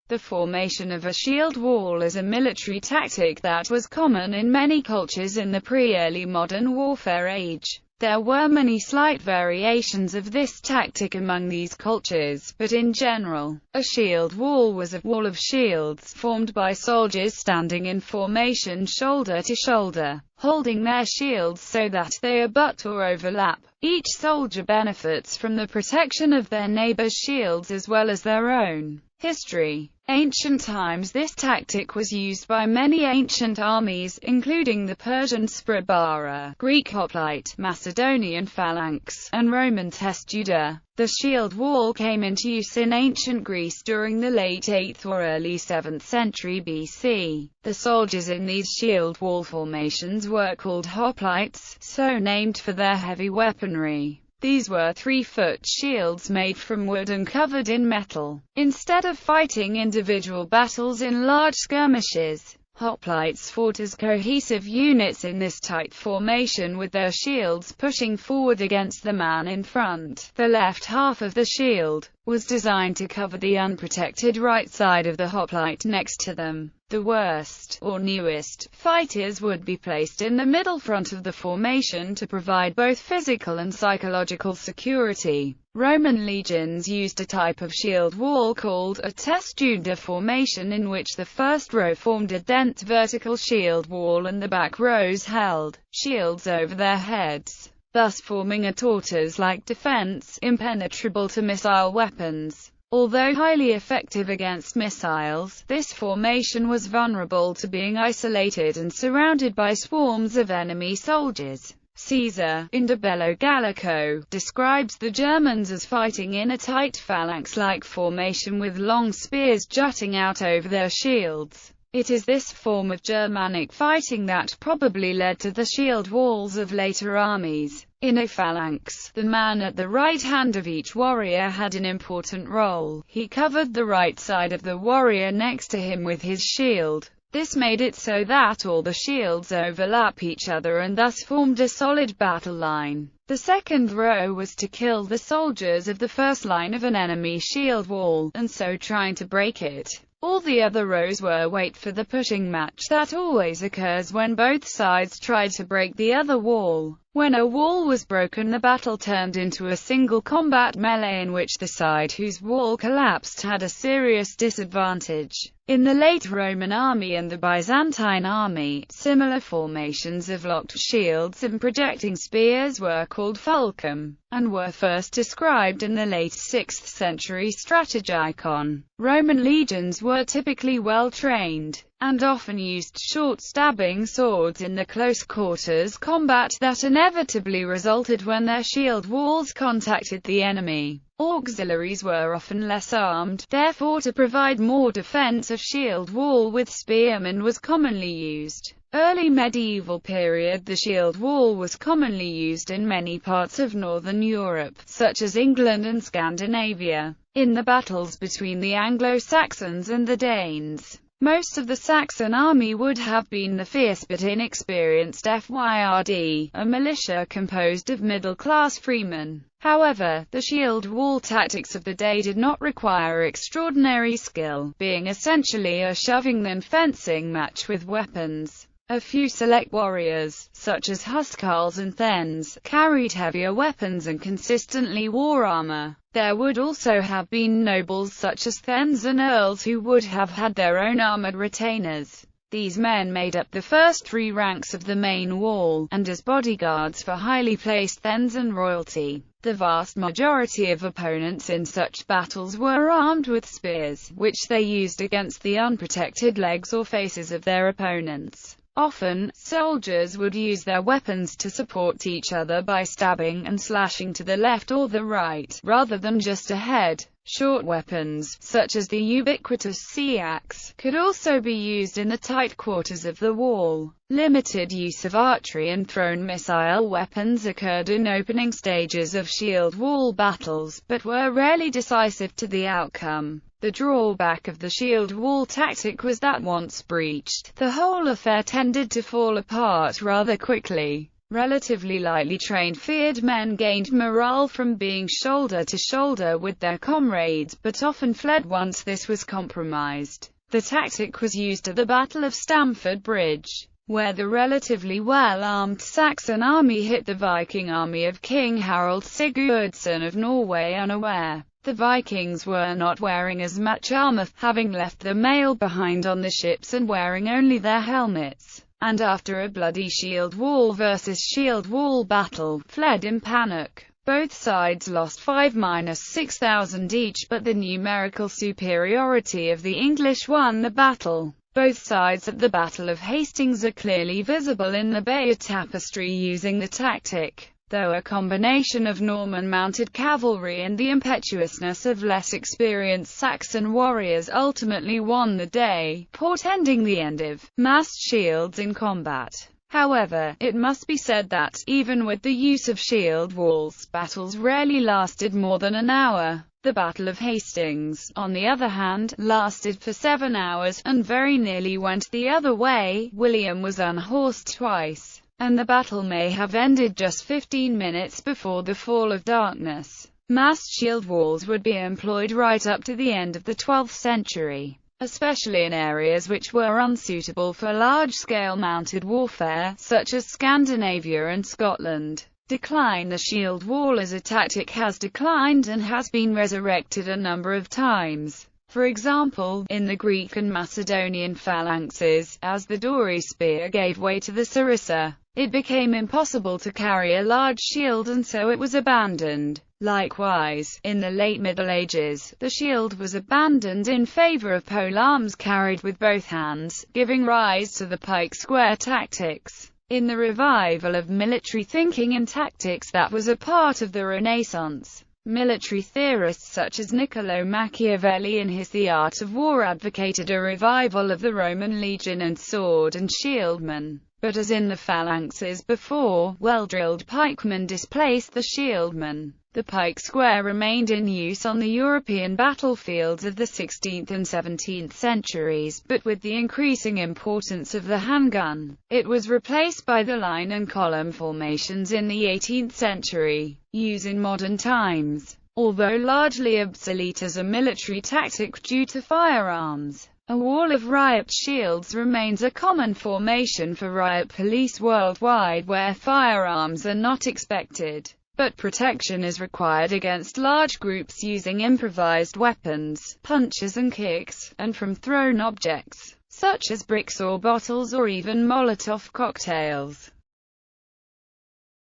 The formation of a shield wall is a military tactic that was common in many cultures in the pre-early modern warfare age. There were many slight variations of this tactic among these cultures, but in general, a shield wall was a wall of shields formed by soldiers standing in formation shoulder to shoulder, holding their shields so that they abut or overlap. Each soldier benefits from the protection of their neighbor's shields as well as their own. History. Ancient times. This tactic was used by many ancient armies, including the Persian Sprabara, Greek hoplite, Macedonian phalanx, and Roman testudo. The shield wall came into use in ancient Greece during the late 8th or early 7th century BC. The soldiers in these shield wall formations were called hoplites, so named for their heavy weaponry. These were 3-foot shields made from wood and covered in metal. Instead of fighting individual battles in large skirmishes, hoplites fought as cohesive units in this tight formation with their shields pushing forward against the man in front. The left half of the shield was designed to cover the unprotected right side of the hoplite next to them. The worst, or newest, fighters would be placed in the middle front of the formation to provide both physical and psychological security. Roman legions used a type of shield wall called a testudo formation, in which the first row formed a dense vertical shield wall and the back rows held shields over their heads, thus forming a tortoise-like defense, impenetrable to missile weapons. Although highly effective against missiles, this formation was vulnerable to being isolated and surrounded by swarms of enemy soldiers. Caesar, in De Bello Gallico, describes the Germans as fighting in a tight phalanx-like formation with long spears jutting out over their shields. It is this form of Germanic fighting that probably led to the shield walls of later armies. In a phalanx, the man at the right hand of each warrior had an important role. He covered the right side of the warrior next to him with his shield. This made it so that all the shields overlap each other and thus formed a solid battle line. The second row was to kill the soldiers of the first line of an enemy shield wall, and so trying to break it. All the other rows were wait for the pushing match that always occurs when both sides tried to break the other wall. When a wall was broken, the battle turned into a single combat melee in which the side whose wall collapsed had a serious disadvantage. In the late Roman army and the Byzantine army, similar formations of locked shields and projecting spears were called fulcrum, and were first described in the late 6th century Strategikon. Roman legions were typically well trained, and often used short stabbing swords in the close quarters combat that inevitably resulted when their shield walls contacted the enemy. Auxiliaries were often less armed, therefore to provide more defense a shield wall with spearmen was commonly used. Early medieval period. The shield wall was commonly used in many parts of northern Europe, such as England and Scandinavia, in the battles between the Anglo-Saxons and the Danes. Most of the Saxon army would have been the fierce but inexperienced FYRD, a militia composed of middle-class freemen. However, the shield wall tactics of the day did not require extraordinary skill, being essentially a shoving than fencing match with weapons. A few select warriors, such as Huskarls and Thens, carried heavier weapons and consistently wore armor. There would also have been nobles such as Thens and earls who would have had their own armored retainers. These men made up the first 3 ranks of the main wall, and as bodyguards for highly placed Thens and royalty. The vast majority of opponents in such battles were armed with spears, which they used against the unprotected legs or faces of their opponents. Often, soldiers would use their weapons to support each other by stabbing and slashing to the left or the right, rather than just ahead. Short weapons, such as the ubiquitous sea axe, could also be used in the tight quarters of the wall. Limited use of archery and thrown missile weapons occurred in opening stages of shield wall battles, but were rarely decisive to the outcome. The drawback of the shield wall tactic was that once breached, the whole affair tended to fall apart rather quickly. Relatively lightly trained feared men gained morale from being shoulder to shoulder with their comrades, but often fled once this was compromised. The tactic was used at the Battle of Stamford Bridge, where the relatively well-armed Saxon army hit the Viking army of King Harald Sigurdsson of Norway unaware. The Vikings were not wearing as much armor, having left the mail behind on the ships and wearing only their helmets, and after a bloody shield wall versus shield wall battle, fled in panic. Both sides lost 5–6,000 each, but the numerical superiority of the English won the battle. Both sides at the Battle of Hastings are clearly visible in the Bayeux Tapestry using the tactic, though a combination of Norman mounted cavalry and the impetuousness of less experienced Saxon warriors ultimately won the day, portending the end of massed shields in combat. However, it must be said that, even with the use of shield walls, battles rarely lasted more than an hour. The Battle of Hastings, on the other hand, lasted for 7 hours, and very nearly went the other way. William was unhorsed twice, and the battle may have ended just 15 minutes before the fall of darkness. Massed shield walls would be employed right up to the end of the 12th century. Especially in areas which were unsuitable for large-scale mounted warfare, such as Scandinavia and Scotland. Decline. The shield wall as a tactic has declined and has been resurrected a number of times. For example, in the Greek and Macedonian phalanxes, as the Dorey spear gave way to the sarissa, it became impossible to carry a large shield and so it was abandoned. Likewise, in the late Middle Ages, the shield was abandoned in favor of polearms carried with both hands, giving rise to the pike square tactics. In the revival of military thinking and tactics that was a part of the Renaissance, military theorists such as Niccolò Machiavelli in his The Art of War advocated a revival of the Roman legion and sword and shieldman. But as in the phalanxes before, well-drilled pikemen displaced the shieldmen. The pike square remained in use on the European battlefields of the 16th and 17th centuries, but with the increasing importance of the handgun, it was replaced by the line and column formations in the 18th century, use in modern times. Although largely obsolete as a military tactic due to firearms, a wall of riot shields remains a common formation for riot police worldwide where firearms are not expected, but protection is required against large groups using improvised weapons, punches and kicks, and from thrown objects, such as bricks or bottles or even Molotov cocktails.